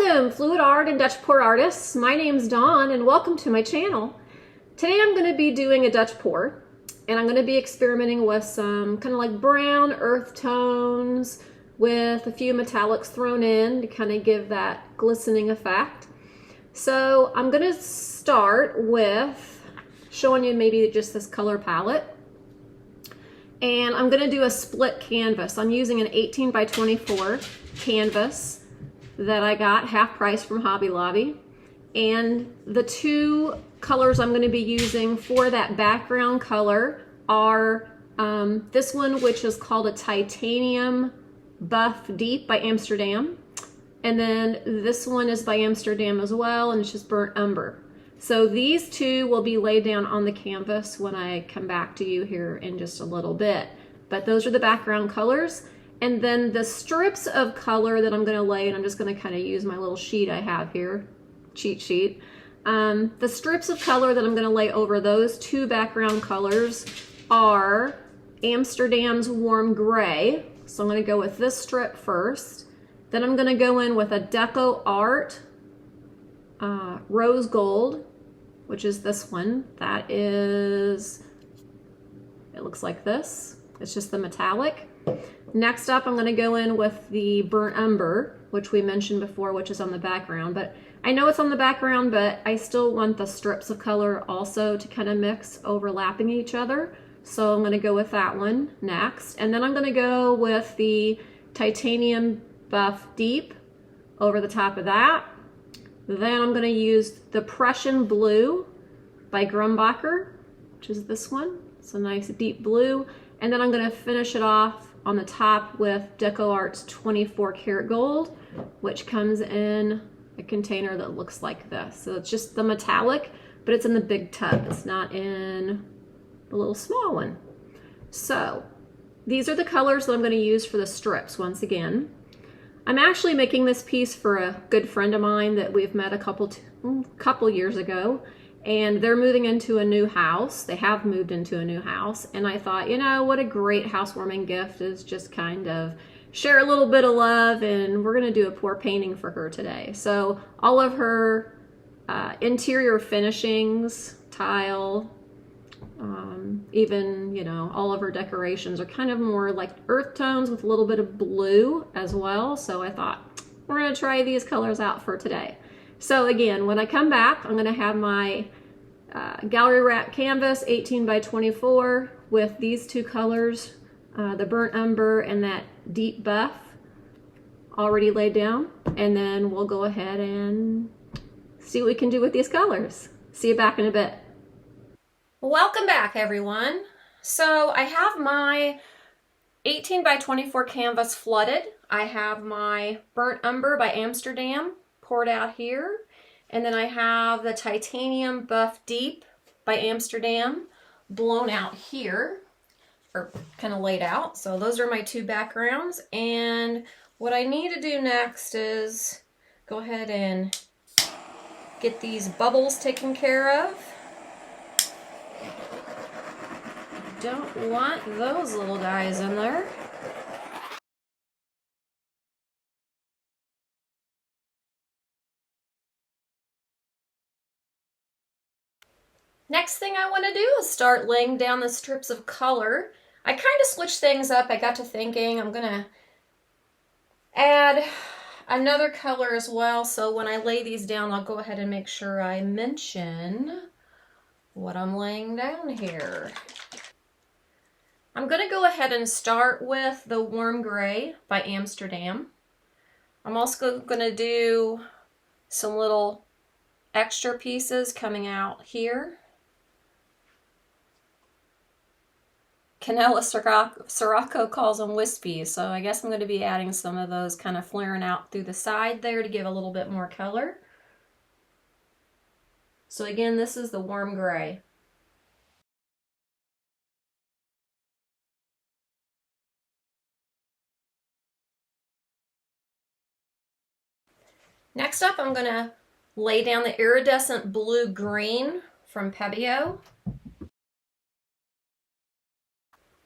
Welcome, fluid art and Dutch pour artists. My name's Dawn and welcome to my channel. Today I'm going to be doing a Dutch pour and I'm going to be experimenting with some kind of like brown earth tones with a few metallics thrown in to kind of give that glistening effect. So I'm going to start with showing you maybe just this color palette. And I'm going to do a split canvas. I'm using an 18 by 24 canvas that I got half price from Hobby Lobby. And the two colors I'm going to be using for that background color are this one, which is called a Titanium Buff Deep by Amsterdam. And then this one is by Amsterdam as well, and it's just Burnt Umber. So these two will be laid down on the canvas when I come back to you here in just a little bit. But those are the background colors. And then the strips of color that I'm going to lay, and I'm just going to kind of use my little sheet I have here, cheat sheet. The strips of color that I'm going to lay over those two background colors are Amsterdam's Warm Gray. So I'm going to go with this strip first. Then I'm going to go in with a Deco Art Rose Gold, which is this one. That is, it looks like this. It's just the metallic. Next up, I'm going to go in with the Burnt Umber, which we mentioned before, which is on the background. But I know it's on the background, but I still want the strips of color also to kind of mix, overlapping each other. So I'm going to go with that one next. And then I'm going to go with the Titanium Buff Deep over the top of that. Then I'm going to use the Prussian Blue by Grumbacher, which is this one. It's a nice deep blue. And then I'm going to finish it off on the top with Deco Art's 24 karat gold, which comes in a container that looks like this. So it's just the metallic, but it's in the big tub. It's not in the little small one. So these are the colors that I'm going to use for the strips once again. I'm actually making this piece for a good friend of mine that we've met a couple years ago. And they're moving into a new house. They have moved into a new house. And I thought, you know, what a great housewarming gift is just kind of share a little bit of love, and we're going to do a pour painting for her today. So all of her interior finishings, tile, even, you know, all of her decorations are kind of more like earth tones with a little bit of blue as well. So I thought, we're going to try these colors out for today. So again, when I come back, I'm going to have my gallery wrap canvas, 18 by 24, with these two colors, the Burnt Umber and that Deep Buff, already laid down. And then we'll go ahead and see what we can do with these colors. See you back in a bit. Welcome back, everyone. So I have my 18 by 24 canvas flooded. I have my Burnt Umber by Amsterdam poured out here, and then I have the Titanium Buff Deep by Amsterdam blown out here, or kind of laid out. So those are my two backgrounds, and what I need to do next is go ahead and get these bubbles taken care of. Don't want those little guys in there. Next thing I want to do is start laying down the strips of color. I kind of switched things up. I got to thinking I'm going to add another color as well. So when I lay these down, I'll go ahead and make sure I mention what I'm laying down here. I'm going to go ahead and start with the Warm Gray by Amsterdam. I'm also going to do some little extra pieces coming out here. Canela Sirocco calls them wispies, so I guess I'm going to be adding some of those kind of flaring out through the side there to give a little bit more color. So again, this is the Warm Gray. Next up, I'm going to lay down the Iridescent Blue Green from Pebeo.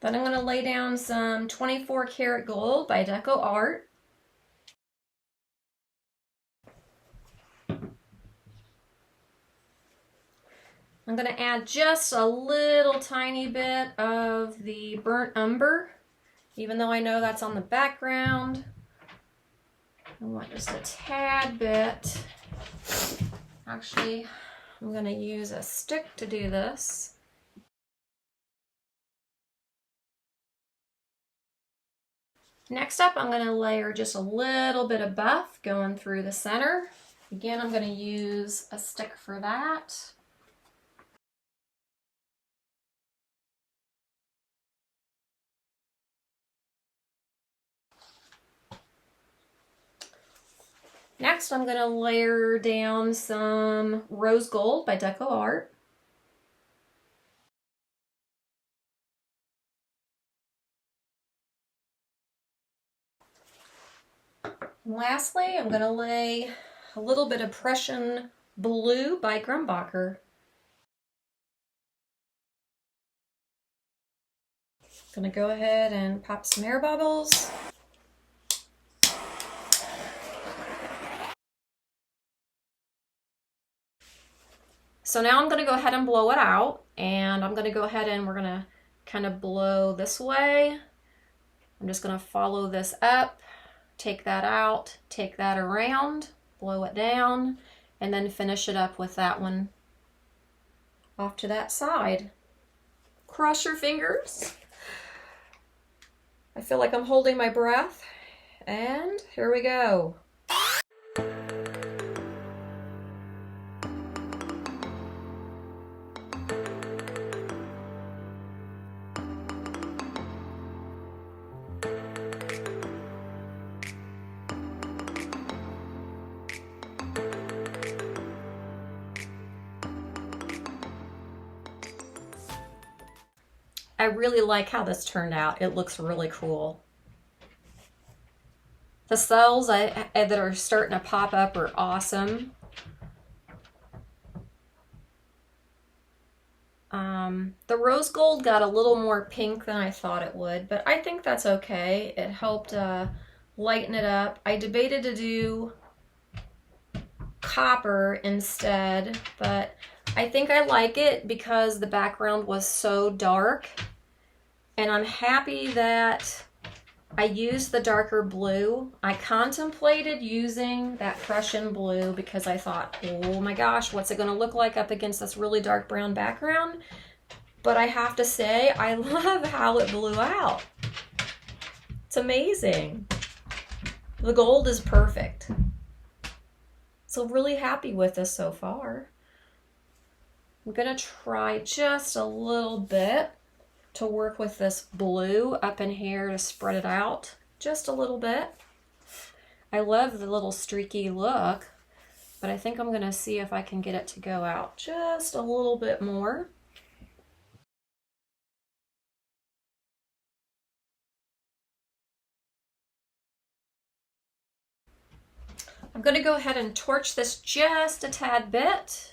Then I'm going to lay down some 24 karat gold by Deco Art. I'm going to add just a little tiny bit of the burnt umber, even though I know that's on the background. I want just a tad bit. Actually, I'm going to use a stick to do this. Next up, I'm going to layer just a little bit of buff going through the center. Again, I'm going to use a stick for that. Next, I'm going to layer down some rose gold by Deco Art. And lastly, I'm going to lay a little bit of Prussian blue by Grumbacher. Going to go ahead and pop some air bubbles. So now I'm going to go ahead and blow it out, and I'm going to go ahead and we're going to kind of blow this way. I'm just going to follow this up, take that out, take that around, blow it down, and then finish it up with that one off to that side. Cross your fingers. I feel like I'm holding my breath, and here we go. I really like how this turned out. It looks really cool. The cells that are starting to pop up are awesome. The rose gold got a little more pink than I thought it would, but I think that's okay. It helped lighten it up. I debated to do copper instead, but I think I like it because the background was so dark. And I'm happy that I used the darker blue. I contemplated using that Prussian blue because I thought, oh my gosh, what's it going to look like up against this really dark brown background? But I have to say, I love how it blew out. It's amazing. The gold is perfect. So really happy with this so far. I'm going to try just a little bit to work with this blue up in here to spread it out just a little bit. I love the little streaky look, but I think I'm going to see if I can get it to go out just a little bit more. I'm going to go ahead and torch this just a tad bit.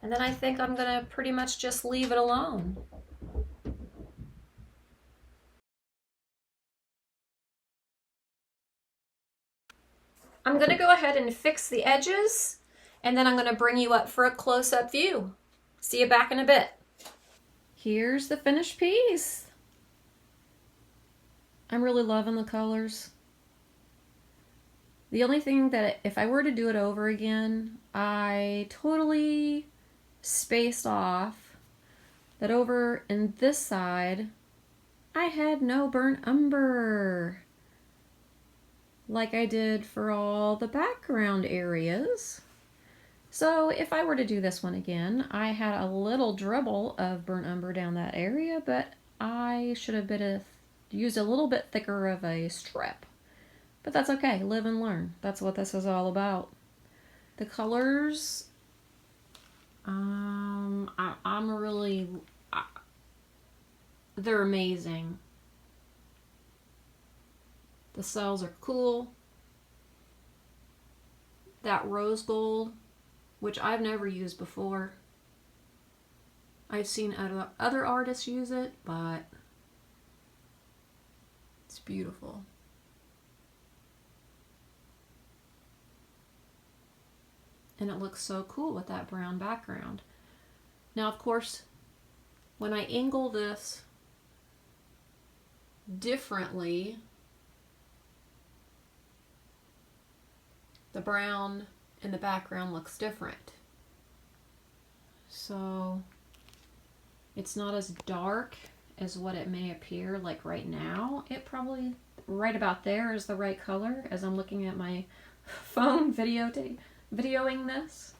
And then I think I'm going to pretty much just leave it alone. I'm going to go ahead and fix the edges, and then I'm going to bring you up for a close-up view. See you back in a bit. Here's the finished piece. I'm really loving the colors. The only thing that if I were to do it over again, I totally spaced off that over in this side I had no burnt umber like I did for all the background areas. So if I were to do this one again, I had a little dribble of burnt umber down that area, but I should have used a little bit thicker of a strip. But that's okay, live and learn. That's what this is all about. The colors, they're amazing. The cells are cool. That rose gold, which I've never used before. I've seen other artists use it, but it's beautiful. And it looks so cool with that brown background. Now, of course, when I angle this differently, the brown in the background looks different. So it's not as dark as what it may appear like right now. It probably right about there is the right color as I'm looking at my phone videoing this.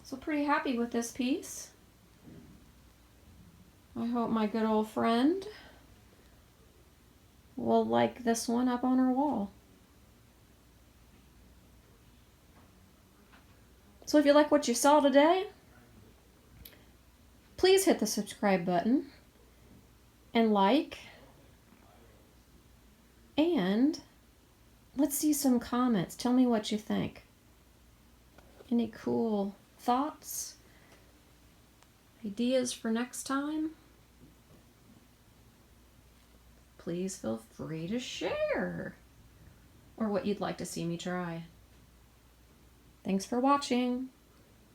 So pretty happy with this piece. I hope my good old friend will like this one up on her wall. So if you like what you saw today, please hit the subscribe button and like, and let's see some comments. Tell me what you think. Any cool thoughts, ideas for next time? Please feel free to share, or what you'd like to see me try. Thanks for watching.